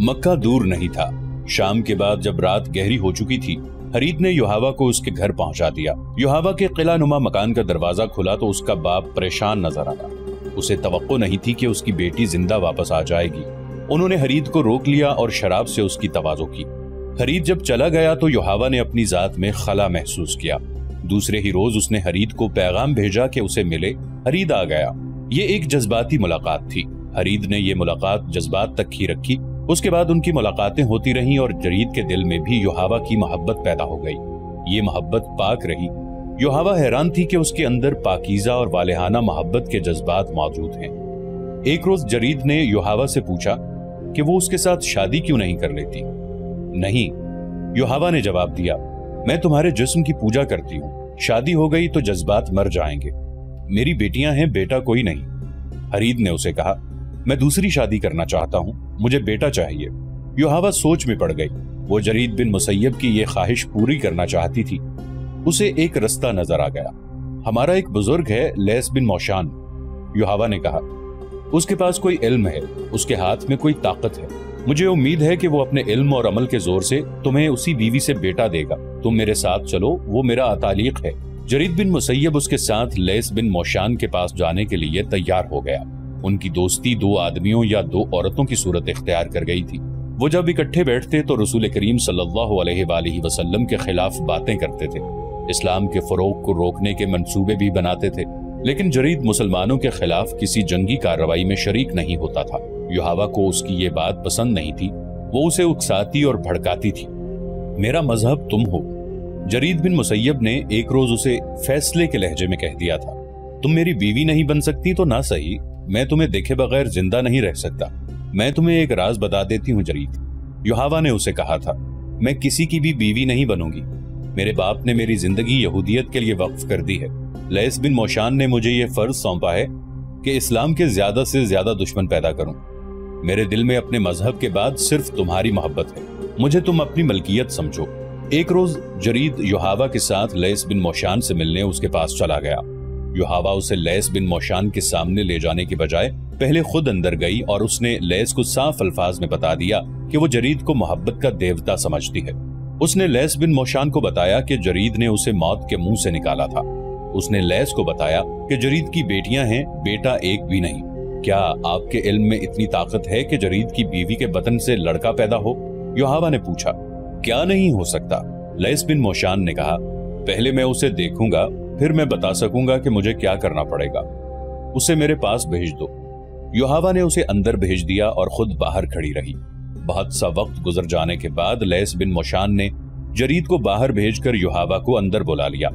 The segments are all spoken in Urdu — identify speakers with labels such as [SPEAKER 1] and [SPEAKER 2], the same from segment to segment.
[SPEAKER 1] مکہ دور نہیں تھا۔ شام کے بعد جب رات گہری ہو چکی تھی، حرید نے یوحاوا کو اس کے گھر پہنچا دیا۔ یوحاوا کے قلعہ نما مکان کا دروازہ کھلا تو اس کا باپ پریشان نظر آیا۔ اسے توقع نہیں تھی کہ اس کی بیٹی زندہ واپس آ جائے گی۔ انہوں نے حرید کو روک لیا اور شراب سے اس کی تواضع کی۔ حرید جب چلا گیا تو یوحاوا نے اپنی ذات میں خلا محسوس کیا۔ دوسرے ہی روز اس نے حرید کو پیغام بھیجا کہ اسے ملے۔ حرید آ گیا۔ یہ ایک جذباتی ملاقات تھی۔ حرید نے یہ ملاقات جذبات تک ہی رکھی۔ اس کے بعد ان کی ملاقاتیں ہوتی رہیں اور جرید کے دل میں بھی یوحاوا کی محبت پیدا ہو گئی۔ یہ محبت پاک رہی۔ یوحاوا حیران تھی کہ اس کے اندر پاکیزہ اور والہانہ محبت کے جذبات موجود ہیں۔ ایک روز جرید نے یوحاوا سے پوچھا کہ وہ اس کے ساتھ شادی کیوں نہیں کر لیتی۔ نہیں، یوحاوا نے جواب دیا، میں تمہارے جسم کی پوجا کرتی ہوں، شادی ہو گئی تو جذبات مر جائیں گے، میری بیٹیاں ہیں، بیٹا کوئی نہیں۔ حرید نے اسے کہا، میں دوسری شادی کرنا چاہتا ہوں، مجھے بیٹا چاہیے۔ یوحاوا سوچ میں پڑ گئی۔ وہ جرید بن مسیب کی یہ خواہش پوری کرنا چاہتی تھی۔ اسے ایک رستہ نظر آ گیا۔ ہمارا ایک بزرگ ہے، لیس بن موشان، یوحاوا نے کہا، اس کے پاس کوئی علم ہے، اس کے ہاتھ میں کوئی طاقت ہے، مجھے امید ہے کہ وہ اپنے علم اور عمل کے زور سے تمہیں اسی بیوی سے بیٹا دے گا، تم میرے ساتھ چلو، وہ میرا اتعلیق ہے۔ جرید بن مسیب اس کے ساتھ لیس بن موشان کے پاس جانے کے لیے تیار ہو گیا۔ ان کی دوستی دو آدمیوں یا دو عورتوں کی صورت اختیار کر گئی تھی۔ وہ جب اکٹھے بیٹھتے تو رسول کریم صلی اللہ علیہ وآلہ وسلم کے خلاف باتیں کرتے تھے، اسلام کے فروغ کو روکنے کے منصوبے بھی بناتے تھے، لیکن جرید مسلمانوں کے خلاف کسی جنگی کارروائی میں شریک نہیں ہوتا تھا۔ یوحاوا کو اس کی یہ بات پسند نہیں تھی، وہ اسے اکساتی اور بھڑکاتی تھی۔ میرا مذہب تم ہو، جرید بن مسیب نے ایک روز اسے فیصلے کے لہجے میں کہہ دیا تھا۔ تم میری بیوی نہیں بن سکتی تو نہ صحیح، میں تمہیں دیکھے بغیر زندہ نہیں رہ سکتا۔ میں تمہیں ایک راز بتا دیتی ہوں جرید، یوحاوا نے اسے کہا تھا، میں کسی کی بھی بیوی نہیں بنوں گی۔ میرے باپ نے میری زندگی یہودیت کے لیے وقف کر دی ہے۔ لیس بن موشان نے مجھے یہ فرض سونپا ہے کہ اسلام کے زیادہ سے زیادہ دشمن پیدا کروں۔ میرے دل میں اپنے مذہب کے بعد صرف تمہاری محبت ہے، مجھے تم اپنی ملکیت سمجھو۔ ایک روز جرید یوحاوا کے ساتھ لیس بن موشان سے ملنے اس کے پاس چلا گیا۔ یوحاوا اسے لیس بن موشان کے سامنے لے جانے کے بجائے پہلے خود اندر گئی اور اس نے لیس کو صاف الفاظ میں بتا دیا کہ وہ جرید کو محبت کا دیوتا سمجھتی ہے۔ اس نے لیس بن موشان کو بتایا کہ جرید نے اسے موت کے منہ سے نکالا تھا۔ اس نے لیس کو بتایا کہ جرید کی بیٹیاں ہیں، بیٹا ایک بھی نہیں۔ کیا آپ کے علم میں اتنی طاقت ہے کہ جرید کی بیوی کے بطن سے لڑکا پیدا ہو؟ یوحاوا نے پوچھا۔ کیا نہیں ہو سکتا؟ لیس بن موشان نے کہا، پہلے میں اسے دیکھوں گا، پھر میں بتا سکوں گا کہ مجھے کیا کرنا پڑے گا۔ اسے میرے پاس بھیج دو۔ یوحاوا نے اسے اندر بھیج دیا اور خود باہر کھڑی رہی۔ بہت سا وقت گزر جانے کے بعد لیس بن موشان نے جرید کو باہر بھیج کر یوحاوا کو اندر بلا لیا۔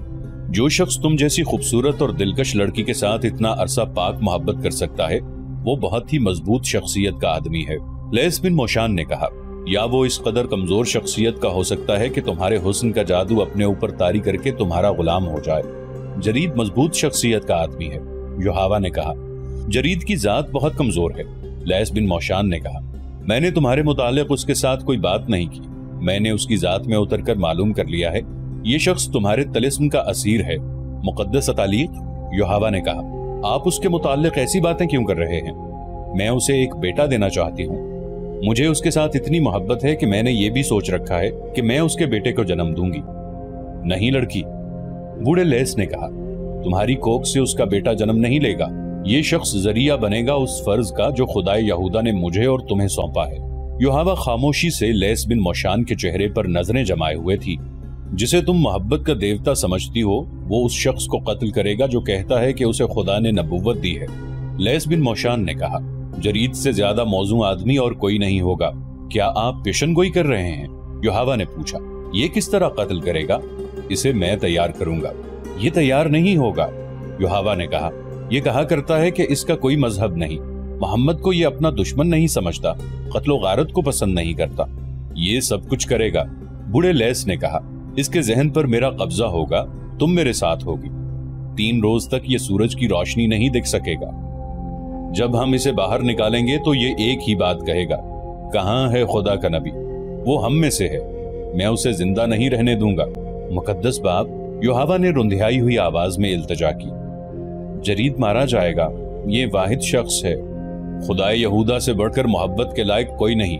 [SPEAKER 1] جو شخص تم جیسی خوبصورت اور دلکش لڑکی کے ساتھ اتنا عرصہ پاک محبت کر سکتا ہے، وہ بہت ہی مضبوط شخصیت کا آدمی ہے۔ لیس بن موشان نے کہا، یا وہ اس قدر کمزور شخصیت کا ہو سکتا ہے کہ تمہارے حسن کا جادو اپنے اوپر طاری کر کے تمہارا غلام ہو جائے۔ جرید مضبوط شخصیت کا آدمی ہے، یوحاوا نے کہا۔ جرید کی ذات بہت کمزور ہے، لیس بن موشان نے کہا۔ میں نے تمہارے متعلق اس کے ساتھ کوئی بات نہیں کی، میں نے اس کی ذات میں اتر کر معلوم کر لیا ہے، یہ شخص تمہارے طلسم کا اسیر ہے۔ مقدس اتعلیق، یوحاوا نے کہا، آپ اس کے متعلق ایسی باتیں کیوں کر رہے ہیں؟ میں اسے ایک بیٹا دینا چاہتی ہوں، مجھے اس کے ساتھ اتنی محبت ہے کہ میں نے یہ بھی سوچ رکھا ہے کہ میں اس کے بیٹے کو جنم دوں گی۔ نہیں لڑکی، بوڑھے لیس نے کہا، تمہاری کوکھ سے اس کا بیٹا جنم نہیں لے گا، یہ شخص ذریعہ بنے گا اس فرض کا جو خدائے یہودا نے مجھے اور تمہیں سونپا ہے۔ یوحاوا خاموشی سے لیس بن موشان کے چہرے پر نظریں جمائے ہوئے تھی۔ جسے تم محبت کا دیوتا سمجھتی ہو، وہ اس شخص کو قتل کرے گا جو کہتا ہے کہ اسے خدا نے نبوت دی ہے۔ لیس بن موشان نے کہا، جرید سے زیادہ موزوں آدمی اور کوئی نہیں ہوگا، کیا آپ پیشن گوئی کر رہے ہیں؟ یوحاوا نے پوچھا۔ یہ کس طرح قتل کرے گا؟ اسے میں تیار کروں گا۔ یہ تیار نہیں ہوگا، یوحاوا نے کہا۔ یہ کہا کرتا ہے کہ اس کا کوئی مذہب نہیں، محمد کو یہ اپنا دشمن نہیں سمجھتا، قتل و غارت کو پسند نہیں کرتا، یہ سب کچھ کرے گا۔ بوڑھے لیس نے کہا، اس کے ذہن پر میرا قبضہ ہوگا، تم میرے ساتھ ہوگی، 3 روز تک یہ سورج کی روشنی نہیں دکھ سکے گا۔ جب ہم اسے باہر نکالیں گے تو یہ ایک ہی بات کہے گا، کہاں ہے خدا کا نبی؟ وہ ہم میں سے ہے، میں اسے زندہ نہیں رہنے دوں گا۔ مقدس باپ، یوحاوا نے رندھائی ہوئی آواز میں التجا کی، جرید مارا جائے گا، یہ واحد شخص ہے، خدائے یہودا سے بڑھ کر محبت کے لائق کوئی نہیں،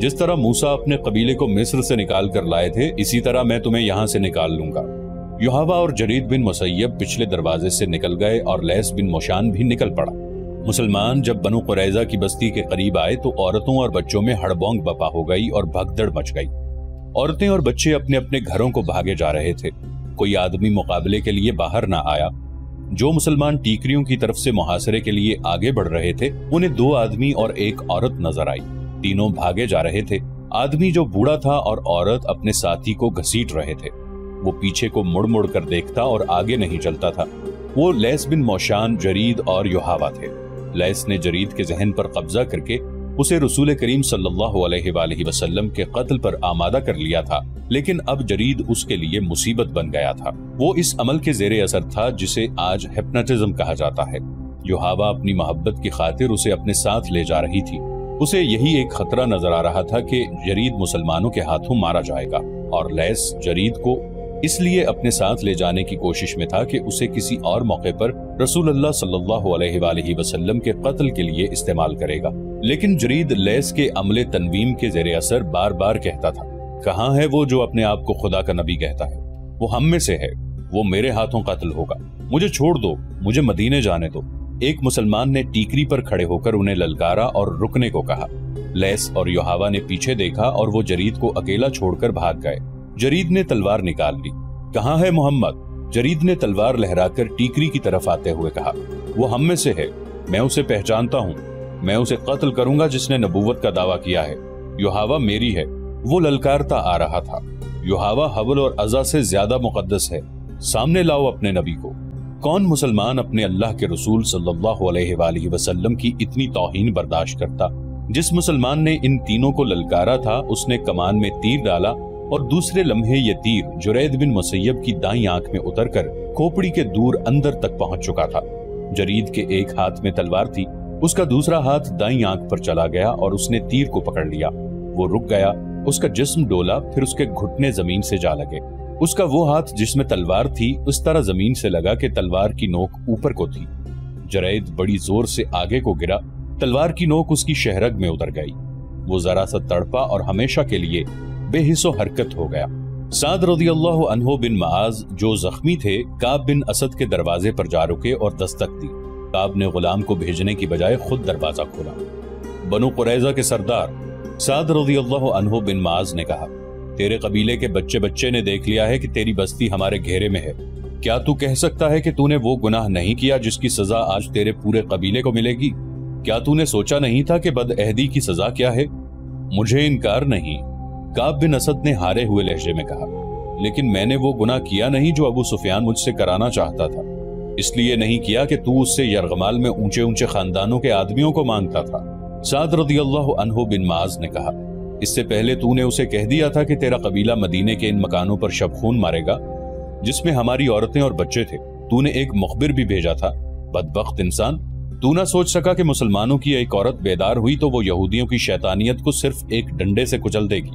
[SPEAKER 1] جس طرح موسیٰ اپنے قبیلے کو مصر سے نکال کر لائے تھے، اسی طرح میں تمہیں یہاں سے نکال لوں گا۔ یحاوہ اور جرید بن مسیب پچھلے دروازے سے نکل گئے اور لیث بن موشان بھی نکل پڑا۔ مسلمان جب بنو قریظہ کی بستی کے قریب آئے تو عورتوں اور بچوں میں ہڑبونگ بپا ہو گئی اور بھگدڑ مچ گئی۔ عورتیں اور بچے اپنے اپنے گھروں کو بھاگے جا رہے تھے۔ کوئی آدمی مقابلے کے لیے باہر نہ آیا۔ جو مسلمان ٹیکریوں کی طرف سے محاصرے کے لیے آگے بڑھ رہے تھے، انہیں 2 آدمی اور 1 عورت نظر آئی۔ تینوں بھاگے جا رہے تھے۔ آدمی جو بوڑھا تھا اور عورت اپنے ساتھی کو گھسیٹ رہے تھے۔ وہ پیچھے کو مڑ مڑ کر دیکھتا اور آگے نہیں چلتا تھا۔ وہ لیث بن موشان، جرید اور یحاوہ تھے۔ لیث نے جرید کے ذہن پر قبضہ کر کے اسے رسول کریم صلی اللہ علیہ وآلہ وسلم کے قتل پر آمادہ کر لیا تھا، لیکن اب جرید اس کے لیے مصیبت بن گیا تھا۔ وہ اس عمل کے زیر اثر تھا جسے آج ہپناٹزم کہا جاتا ہے۔ یحاوہ اپنی محبت کی خاطر اسے اپنے ساتھ لے جا رہی تھی۔ اسے یہی ایک خطرہ نظر آ رہا تھا کہ جرید مسلمانوں کے ہاتھوں مارا جائے گا، اور لیث جرید کو اس لیے اپنے ساتھ لے جانے کی کوشش میں تھا کہ اسے کسی اور موقع پر رسول اللہ صلی اللہ علیہ وآلہ وسلم کے قتل کے لیے استعمال کرے گا۔ لیکن جرید لیث کے عمل تنویم کے زیر اثر بار بار کہتا تھا، کہاں ہے وہ جو اپنے آپ کو خدا کا نبی کہتا ہے؟ وہ ہم میں سے ہے، وہ میرے ہاتھوں قتل ہوگا، مجھے چھوڑ دو، مجھے مدینے جانے دو۔ ایک مسلمان نے ٹیکری پر کھڑے ہو کر انہیں للکارا اور رکنے کو کہا۔ لیث اور یحاوہ نے پیچھے دیکھا اور وہ جرید کو اکیلا چھوڑ کر بھاگ گئے۔ جرید نے تلوار نکال لی۔ کہاں ہے محمد؟ جرید نے تلوار لہرا کر ٹیکری کی طرف آتے ہوئے کہا، وہ ہم میں سے ہے، میں اسے پہچانتا ہوں، میں اسے قتل کروں گا جس نے نبوت کا دعویٰ کیا ہے۔ یحاوہ میری ہے۔ وہ للکارتا آ رہا تھا، یحاوہ حبل اور عزا سے زیادہ مقدس ہے، سامنے لاؤ اپنے نبی کو۔ کون مسلمان اپنے اللہ کے رسول صلی اللہ علیہ وآلہ وسلم کی اتنی توہین برداشت کرتا؟ جس مسلمان نے ان تینوں کو للکارا تھا، اس نے کمان میں تیر ڈالا اور دوسرے لمحے یہ تیر جرید بن مسیب کی دائیں آنکھ میں اتر کر کھوپڑی کے دور اندر تک پہنچ چکا تھا۔ جرید کے ایک ہاتھ میں تلوار تھی، اس کا دوسرا ہاتھ دائیں آنکھ پر چلا گیا اور اس نے تیر کو پکڑ لیا۔ وہ رک گیا، اس کا جسم ڈولا، پھر اس کے گھٹنے زمین سے جا لگے۔ اس کا وہ ہاتھ جس میں تلوار تھی اس طرح زمین سے لگا کہ تلوار کی نوک اوپر کو تھی۔ جرید بڑی زور سے آگے کو گرا، تلوار کی نوک اس کی شہرگ میں اتر گئی۔ وہ ذرا سا تڑپا اور ہمیشہ کے لیے بے حس و حرکت ہو گیا۔ سعد رضی اللہ عنہ بن معاذ جو زخمی تھے، کعب بن اسد کے دروازے پر جا رکے اور دستک دی۔ کعب نے غلام کو بھیجنے کی بجائے خود دروازہ کھولا۔ بنو قریظہ کے سردار سعد رضی اللہ عنہ بن معاذ نے کہا، تیرے قبیلے کے بچے نے دیکھ لیا ہے کہ تیری بستی ہمارے گھیرے میں ہے۔ کیا تو کہہ سکتا ہے کہ تو نے وہ گناہ نہیں کیا جس کی سزا آج تیرے پورے قبیلے کو ملے گی؟ کیا تو نے سوچا نہیں تھا کہ بد عہدی کی سزا کیا ہے؟ مجھے انکار نہیں، کعب بن اسد نے ہارے ہوئے لہجے میں کہا، لیکن میں نے وہ گناہ کیا نہیں جو ابو سفیان مجھ سے کرانا چاہتا تھا۔ اس لیے نہیں کیا کہ تو اس سے یرغمال میں اونچے اونچے خاندانوں کے آدمیوں کو مانگتا تھا۔ سعد رضی اللہ عنہ بن معاذ نے کہا، اس سے پہلے تو نے اسے کہہ دیا تھا کہ تیرا قبیلہ مدینے کے ان مکانوں پر شب خون مارے گا جس میں ہماری عورتیں اور بچے تھے۔ تو نے ایک مخبر بھی بھیجا تھا۔ بدبخت انسان، تو نہ سوچ سکا کہ مسلمانوں کی ایک عورت بیدار ہوئی تو وہ یہودیوں کی شیطانیت کو صرف ایک ڈنڈے سے کچل دے گی۔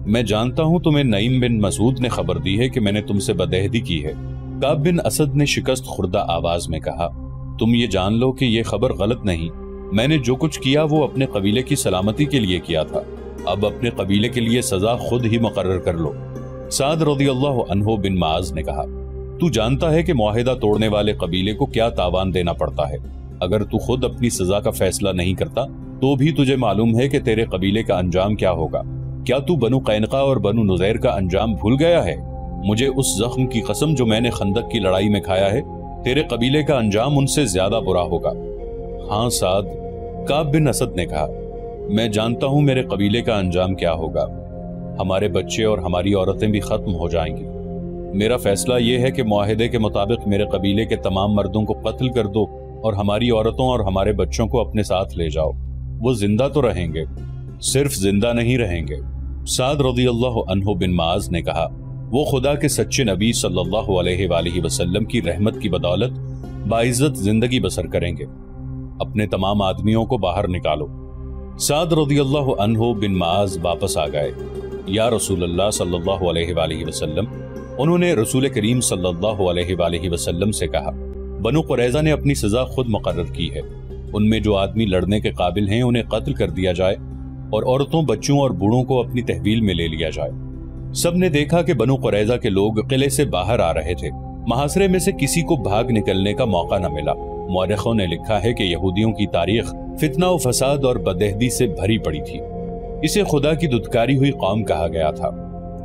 [SPEAKER 1] میں جانتا ہوں تمہیں نعیم بن مسعود نے خبر دی ہے کہ میں نے تم سے بدعہدی کی ہے۔ کعب بن اسد نے شکست خوردہ آواز میں کہا، تم یہ جان لو کہ یہ خبر غلط نہیں، میں نے جو کچھ کیا وہ اپنے قبیلے کی سلامتی کے لیے کیا تھا، اب اپنے قبیلے کے لیے سزا خود ہی مقرر کر لو۔ سعد رضی اللہ عنہ بن معاذ نے کہا، تو جانتا ہے کہ معاہدہ توڑنے والے قبیلے کو کیا تاوان دینا پڑتا ہے۔ اگر تو خود اپنی سزا کا فیصلہ نہیں کرتا تو بھی تجھے معلوم ہے کہ تیرے قبیلے کا انجام کیا ہوگا۔ کیا تو بنو قینقاع اور بنو نذیر کا انجام بھول گیا ہے؟ مجھے اس زخم کی قسم جو میں نے خندق کی لڑائی میں کھایا ہے، تیرے قبیلے کا انجام ان سے زیادہ برا ہوگا۔ ہاں سعد، کعب بن اسد نے کہا، میں جانتا ہوں میرے قبیلے کا انجام کیا ہوگا، ہمارے بچے اور ہماری عورتیں بھی ختم ہو جائیں گی۔ میرا فیصلہ یہ ہے کہ معاہدے کے مطابق میرے قبیلے کے تمام مردوں کو قتل کر دو اور ہماری عورتوں اور ہمارے بچوں کو اپنے ساتھ لے جاؤ۔ وہ زندہ تو رہیں گے، صرف زندہ نہیں رہیں گے۔ سعد رضی اللہ عنہ بن معاذ نے کہا، وہ خدا کے سچے نبی صلی اللہ علیہ وآلہ وسلم کی رحمت کی بدولت باعزت زندگی بسر کریں گے۔ اپنے تمام آدمیوں کو باہر نکالو۔ سعد رضی اللہ عنہ بن معاذ واپس آ گئے۔ یا رسول اللہ صلی اللہ علیہ وآلہ وسلم، انہوں نے رسول کریم صلی اللہ علیہ وآلہ وسلم سے کہا، بنو قریظہ نے اپنی سزا خود مقرر کی ہے، ان میں جو آدمی لڑنے کے قابل ہیں انہیں قتل کر دیا جائے، اور عورتوں، بچوں اور بوڑھوں کو اپنی تحویل میں لے لیا جائے۔ سب نے دیکھا کہ بنو قریظہ کے لوگ قلعے سے باہر آ رہے تھے۔ محاصرے میں سے کسی کو بھاگ نکلنے کا موقع نہ ملا۔ مورخوں نے لکھا ہے کہ یہودیوں کی تاریخ فتنہ و فساد اور بدعہدی سے بھری پڑی تھی۔ اسے خدا کی دھتکاری ہوئی قوم کہا گیا تھا۔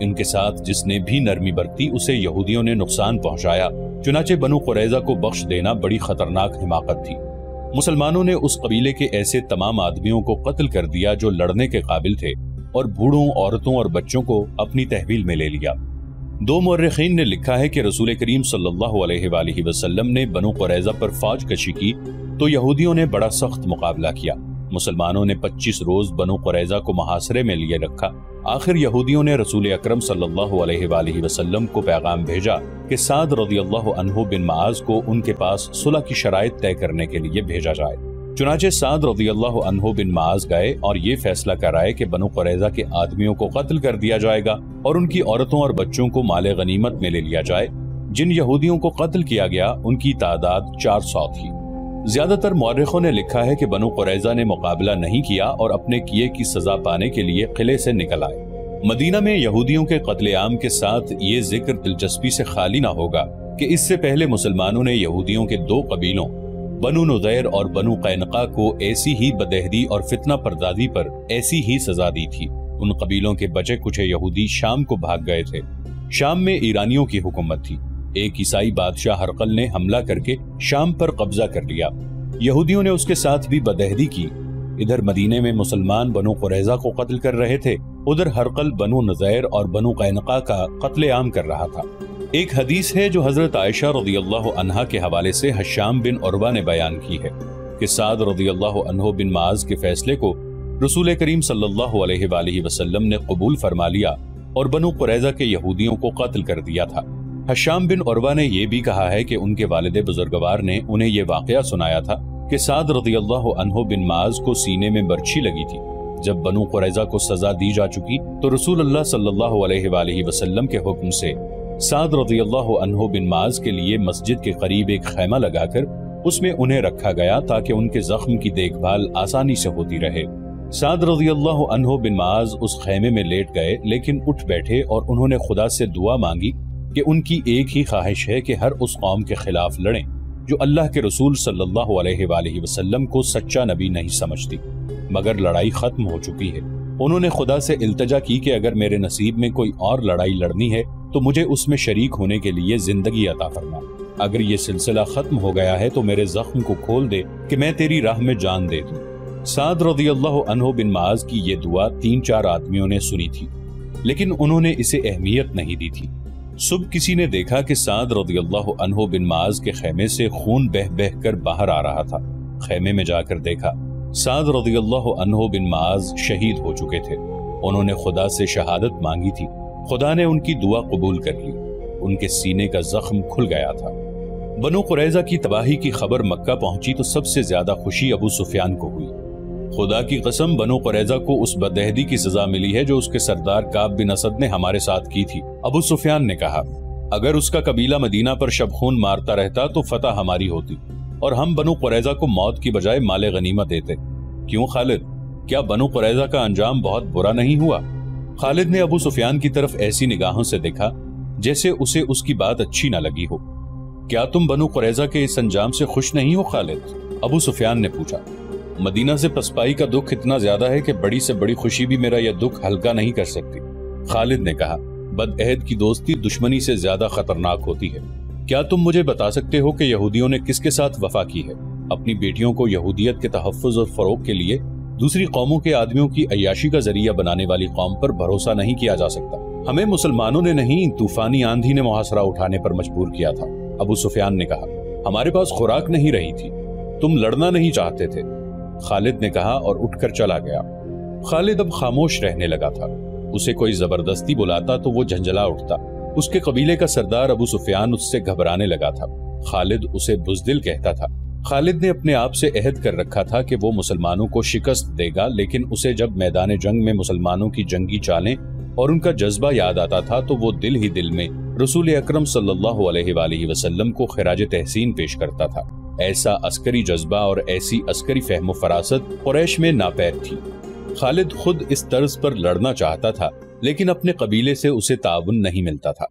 [SPEAKER 1] ان کے ساتھ جس نے بھی نرمی برتی اسے یہودیوں نے نقصان پہنچایا، چنانچہ بنو قریظہ کو بخش دینا بڑی خطرناک حماقت تھی۔ مسلمانوں نے اس قبیلے کے ایسے تمام آدمیوں کو قتل کر دیا جو لڑنے کے قابل تھے، اور بوڑھوں، عورتوں اور بچوں کو اپنی تحویل میں لے لیا۔ دو مورخین نے لکھا ہے کہ رسول کریم صلی اللہ علیہ وآلہ وسلم نے بنو قریظہ پر فوج کشی کی تو یہودیوں نے بڑا سخت مقابلہ کیا۔ مسلمانوں نے 25 روز بنو قریظہ کو محاصرے میں لیے رکھا۔ آخر یہودیوں نے رسول اکرم صلی اللہ علیہ وآلہ وسلم کو پیغام بھیجا کہ سعد رضی اللہ عنہ بن معاذ کو ان کے پاس صلح کی شرائط طے کرنے کے لیے بھیجا جائے۔ چنانچہ سعد رضی اللہ عنہ بن معاذ گئے اور یہ فیصلہ کرائے کہ بنو قریظہ کے آدمیوں کو قتل کر دیا جائے گا اور ان کی عورتوں اور بچوں کو مال غنیمت میں لے لیا جائے۔ جن یہودیوں کو قتل کیا گیا ان کی تعداد 400 تھی۔ زیادہ تر مورخوں نے لکھا ہے کہ بنو قریظہ نے مقابلہ نہیں کیا اور اپنے کیے کی سزا پانے کے لیے قلعے سے نکل آئے۔ مدینہ میں یہودیوں کے قتل عام کے ساتھ یہ ذکر دلچسپی سے خالی نہ ہوگا کہ اس سے پہلے مسلمانوں نے یہودیوں کے دو قبیلوں بنو نضیر اور بنو قینقاع کو ایسی ہی بدعہدی اور فتنہ پردازی پر ایسی ہی سزا دی تھی۔ ان قبیلوں کے بچے کچھ یہودی شام کو بھاگ گئے تھے۔ شام میں ایرانیوں کی حکومت تھی۔ ایک عیسائی بادشاہ ہرقل نے حملہ کر کے شام پر قبضہ کر لیا۔ یہودیوں نے اس کے ساتھ بھی بدعہدی کی۔ ادھر مدینے میں مسلمان بنو قریظہ کو قتل کر رہے تھے، ادھر ہرقل بنو نضیر اور بنو قینقاع کا قتل عام کر رہا تھا۔ ایک حدیث ہے جو حضرت عائشہ رضی اللہ عنہا کے حوالے سے حشام بن عروہ نے بیان کی ہے کہ سعد رضی اللہ عنہ بن معاذ کے فیصلے کو رسول کریم صلی اللہ علیہ وآلہ وسلم نے قبول فرما لیا اور بنو قریظہ کے یہودیوں کو قتل کر دیا تھا۔ حشام بن عروہ نے یہ بھی کہا ہے کہ ان کے والد بزرگوار نے انہیں یہ واقعہ سنایا تھا کہ سعد رضی اللہ عنہ بن معاذ کو سینے میں برچھی لگی تھی۔ جب بنو قریظہ کو سزا دی جا چکی تو رسول اللہ صلی اللہ علیہ وآلہ وسلم کے حکم سے سعد رضی اللہ عنہ بن معاذ کے لیے مسجد کے قریب ایک خیمہ لگا کر اس میں انہیں رکھا گیا تاکہ ان کے زخم کی دیکھ بھال آسانی سے ہوتی رہے۔ سعد رضی اللہ عنہ بن معاذ اس خیمے میں لیٹ گئے لیکن اٹھ بیٹھے اور انہوں نے خدا سے دعا مانگی کہ ان کی ایک ہی خواہش ہے کہ ہر اس قوم کے خلاف لڑیں جو اللہ کے رسول صلی اللہ علیہ وآلہ وسلم کو سچا نبی نہیں سمجھتی، مگر لڑائی ختم ہو چکی ہے۔ انہوں نے خدا سے التجا کی کہ اگر میرے نصیب میں کوئی اور لڑائی لڑنی ہے تو مجھے اس میں شریک ہونے کے لیے زندگی عطا فرما۔ اگر یہ سلسلہ ختم ہو گیا ہے تو میرے زخم کو کھول دے کہ میں تیری راہ میں جان دے دوں۔ سعد رضی اللہ عنہ بن معاذ کی یہ دعا 3-4 آدمیوں نے سنی تھی، لیکن انہوں نے اسے اہمیت نہیں دی تھی۔ صبح کسی نے دیکھا کہ سعد رضی اللہ عنہ بن معاذ کے خیمے سے خون بہ بہ کر باہر آ رہا تھا۔ خیمے میں جا کر دیکھا سعد رضی اللہ عنہ بن معاذ شہید ہو چکے تھے۔ انہوں نے خدا سے شہادت مانگی تھی، خدا نے ان کی دعا قبول کر لی، ان کے سینے کا زخم کھل گیا تھا۔ بنو قریظہ کی تباہی کی خبر مکہ پہنچی تو سب سے زیادہ خوشی ابو سفیان کو ہوئی۔ خدا کی قسم بنو قریظہ کو اس بدعہدی کی سزا ملی ہے جو اس کے سردار کعب بن اسد نے ہمارے ساتھ کی تھی۔ ابو سفیان نے کہا اگر اس کا قبیلہ مدینہ پر شب خون مارتا رہتا تو فتح ہماری ہوتی اور ہم بنو قریظہ کو موت کی بجائے مال غنیمت دیتے۔ کیوں خالد، کیا بنو قریظہ کا انجام بہت برا نہیں ہوا؟ خالد نے ابو سفیان کی طرف ایسی نگاہوں سے دیکھا جیسے اسے اس کی بات اچھی نہ لگی ہو۔ کیا تم بنو قریظہ کے اس انجام سے خوش نہیں ہو خالد؟ ابو سفیان نے پوچھا۔ مدینہ سے پسپائی کا دکھ اتنا زیادہ ہے کہ بڑی سے بڑی خوشی بھی میرا یہ دکھ ہلکا نہیں کر سکتی۔ خالد نے کہا بدعہد کی دوستی دشمنی سے زیادہ خطرناک ہوتی ہے۔ کیا تم مجھے بتا سکتے ہو کہ یہودیوں نے کس کے ساتھ وفا کی ہے؟ اپنی بیٹیوں کو یہودیت کے تحفظ اور فروغ کے لیے دوسری قوموں کے آدمیوں کی عیاشی کا ذریعہ بنانے والی قوم پر بھروسہ نہیں کیا جا سکتا۔ ہمیں مسلمانوں نے نہیں، طوفانی آندھی نے محاصرہ اٹھانے پر مجبور کیا تھا۔ ابو سفیان نے کہا ہمارے پاس خوراک نہیں رہی تھی، تم لڑنا نہیں چاہتے تھے۔ خالد نے کہا اور اٹھ کر چلا گیا۔ خالد اب خاموش رہنے لگا تھا۔ اسے کوئی زبردستی بلاتا تو وہ جھنجھلا اٹھتا۔ اس کے قبیلے کا سردار ابو سفیان اس سے گھبرانے لگا تھا۔ خالد اسے بزدل کہتا تھا۔ خالد نے اپنے آپ سے عہد کر رکھا تھا کہ وہ مسلمانوں کو شکست دے گا، لیکن اسے جب میدان جنگ میں مسلمانوں کی جنگی چالیں اور ان کا جذبہ یاد آتا تھا تو وہ دل ہی دل میں رسول اکرم صلی اللہ علیہ وآلہ وسلم کو خراج تحسین پیش کرتا تھا۔ ایسا عسکری جذبہ اور ایسی عسکری فہم و فراست قریش میں ناپید تھی۔ خالد خود اس طرز پر لڑنا چاہتا تھا لیکن اپنے قبیلے سے اسے تعاون نہیں ملتا تھا۔